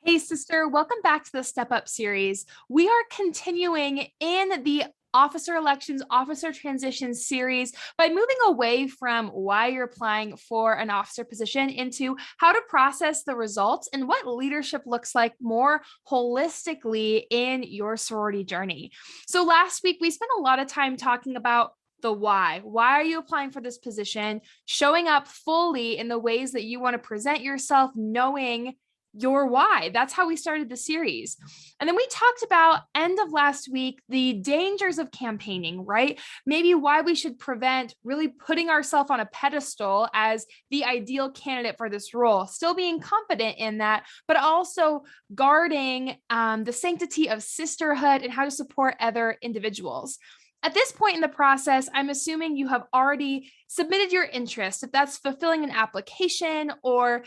Hey, sister, welcome back to the Step Up series. We are continuing in the officer elections, officer transition series by moving away from why you're applying for an officer position into how to process the results and what leadership looks like more holistically in your sorority journey. So last week, we spent a lot of time talking about the why. Why are you applying for this position? Showing up fully in the ways that you want to present yourself, knowing your why. That's how we started the series. And then we talked about end of last week, the dangers of campaigning, right? Maybe why we should prevent really putting ourselves on a pedestal as the ideal candidate for this role, still being confident in that, but also guarding the sanctity of sisterhood and how to support other individuals. At this point in the process, I'm assuming you have already submitted your interest, if that's fulfilling an application or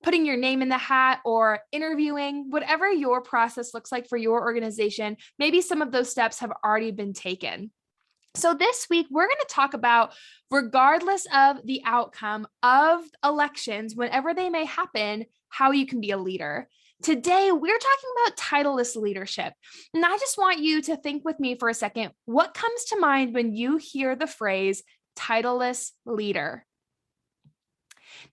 putting your name in the hat or interviewing, whatever your process looks like for your organization, maybe some of those steps have already been taken. So this week, we're going to talk about, regardless of the outcome of elections, whenever they may happen, how you can be a leader. Today, we're talking about titleless leadership. And I just want you to think with me for a second, what comes to mind when you hear the phrase titleless leader?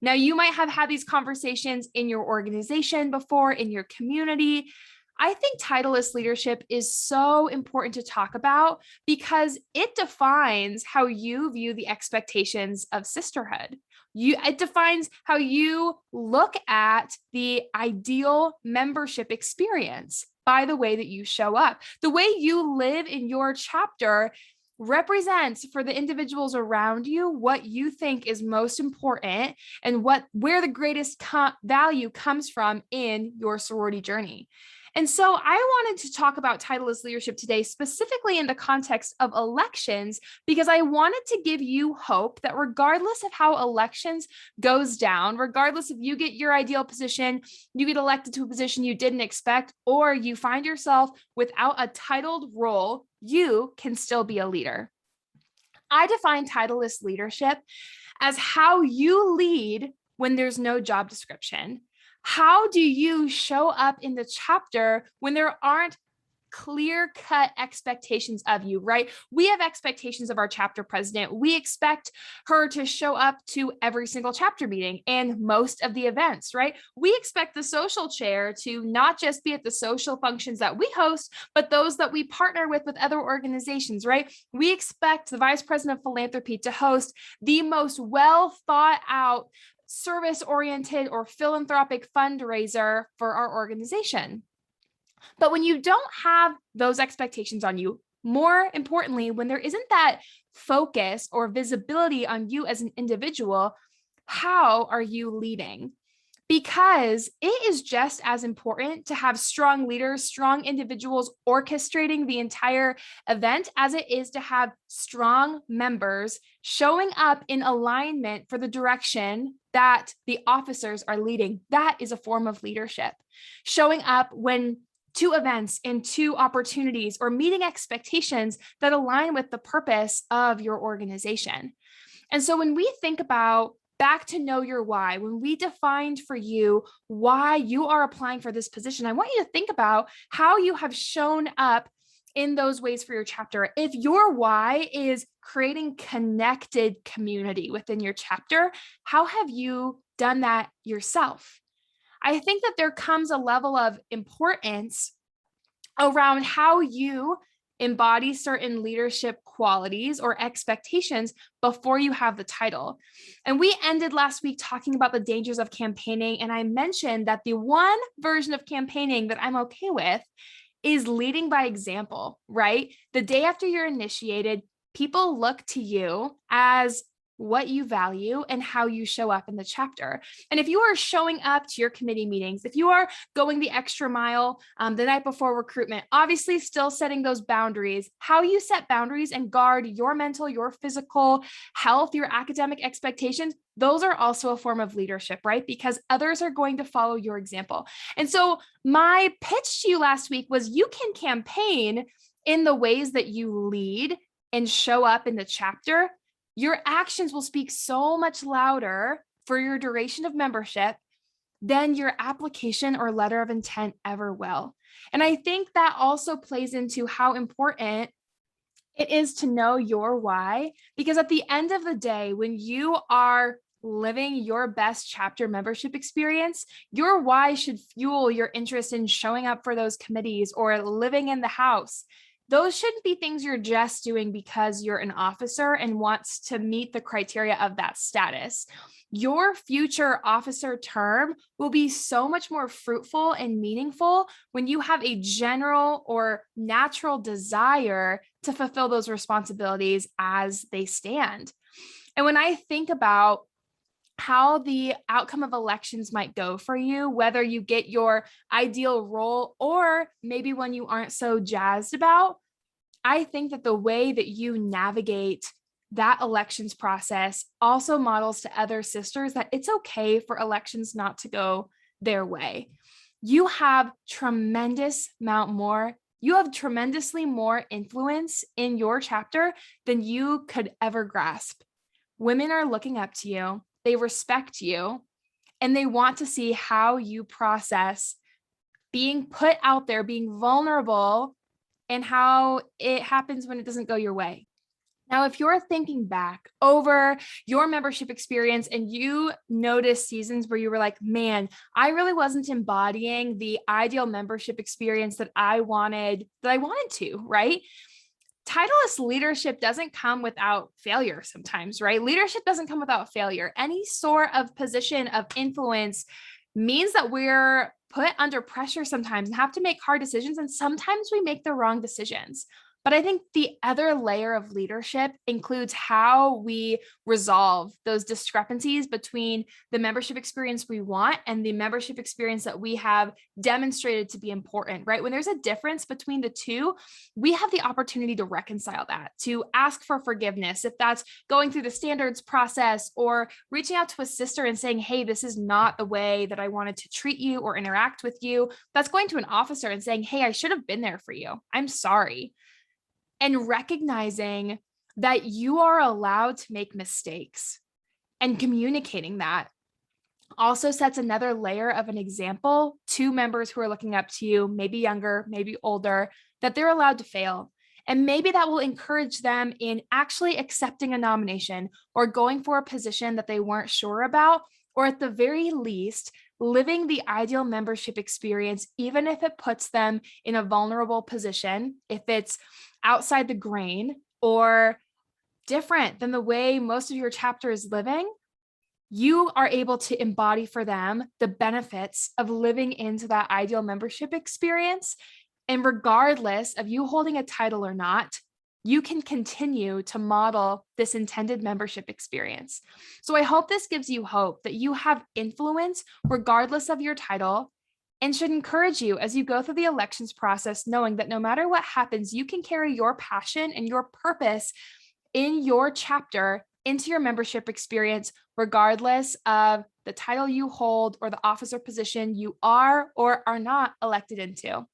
Now, you might have had these conversations in your organization before, in your community. I think titleless leadership is so important to talk about because it defines how you view the expectations of sisterhood. It defines how you look at the ideal membership experience by the way that you show up. The way you live in your chapter represents for the individuals around you what you think is most important and where the greatest value comes from in your sorority journey. And so I wanted to talk about titleless leadership today, specifically in the context of elections, because I wanted to give you hope that regardless of how elections goes down, regardless if you get your ideal position, you get elected to a position you didn't expect, or you find yourself without a titled role, you can still be a leader. I define titleless leadership as how you lead when there's no job description. How do you show up in the chapter when there aren't clear-cut expectations of you, right? We have expectations of our chapter president. We expect her to show up to every single chapter meeting and most of the events, right? We expect the social chair to not just be at the social functions that we host, but those that we partner with other organizations, right? We expect the vice president of philanthropy to host the most well thought out service-oriented or philanthropic fundraiser for our organization. But when you don't have those expectations on you, more importantly, when there isn't that focus or visibility on you as an individual, how are you leading? Because it is just as important to have strong leaders, strong individuals orchestrating the entire event as it is to have strong members showing up in alignment for the direction that the officers are leading. That is a form of leadership. Showing up when two events and two opportunities or meeting expectations that align with the purpose of your organization. And so when we think about back to know your why, when we defined for you why you are applying for this position, I want you to think about how you have shown up in those ways for your chapter. If your why is creating connected community within your chapter, how have you done that yourself? I think that there comes a level of importance around how you embody certain leadership qualities or expectations before you have the title. And we ended last week talking about the dangers of campaigning. And I mentioned that the one version of campaigning that I'm okay with is leading by example, right? The day after you're initiated, people look to you as what you value and how you show up in the chapter. And if you are showing up to your committee meetings, if you are going the extra mile the night before recruitment, obviously still setting those boundaries, how you set boundaries and guard your mental, your physical health, your academic expectations, those are also a form of leadership, right? Because others are going to follow your example. And so my pitch to you last week was you can campaign in the ways that you lead and show up in the chapter. Your actions will speak so much louder for your duration of membership than your application or letter of intent ever will. And I think that also plays into how important it is to know your why, because at the end of the day, when you are living your best chapter membership experience, your why should fuel your interest in showing up for those committees or living in the house. Those shouldn't be things you're just doing because you're an officer and wants to meet the criteria of that status. Your future officer term will be so much more fruitful and meaningful when you have a general or natural desire to fulfill those responsibilities as they stand. And when I think about how the outcome of elections might go for you, whether you get your ideal role or maybe one you aren't so jazzed about, I think that the way that you navigate that elections process also models to other sisters that it's okay for elections not to go their way. You have tremendously more influence in your chapter than you could ever grasp. Women are looking up to you, they respect you, and they want to see how you process being put out there, being vulnerable, and how it happens when it doesn't go your way. Now, if you're thinking back over your membership experience and you notice seasons where you were like, man, I really wasn't embodying the ideal membership experience that I wanted to, right? Titleless leadership doesn't come without failure sometimes, right? Leadership doesn't come without failure. Any sort of position of influence means that we're put under pressure sometimes and have to make hard decisions. And sometimes we make the wrong decisions. But I think the other layer of leadership includes how we resolve those discrepancies between the membership experience we want and the membership experience that we have demonstrated to be important, right? When there's a difference between the two, we have the opportunity to reconcile that, to ask for forgiveness. If that's going through the standards process or reaching out to a sister and saying, hey, this is not the way that I wanted to treat you or interact with you. That's going to an officer and saying, hey, I should have been there for you. I'm sorry. And recognizing that you are allowed to make mistakes and communicating that also sets another layer of an example to members who are looking up to you, maybe younger, maybe older, that they're allowed to fail. And maybe that will encourage them in actually accepting a nomination or going for a position that they weren't sure about, or at the very least, living the ideal membership experience, even if it puts them in a vulnerable position, if it's outside the grain or different than the way most of your chapter is living. You are able to embody for them the benefits of living into that ideal membership experience. And regardless of you holding a title or not, you can continue to model this intended membership experience. So I hope this gives you hope that you have influence regardless of your title, and should encourage you as you go through the elections process, knowing that no matter what happens, you can carry your passion and your purpose in your chapter into your membership experience, regardless of the title you hold or the officer position you are or are not elected into.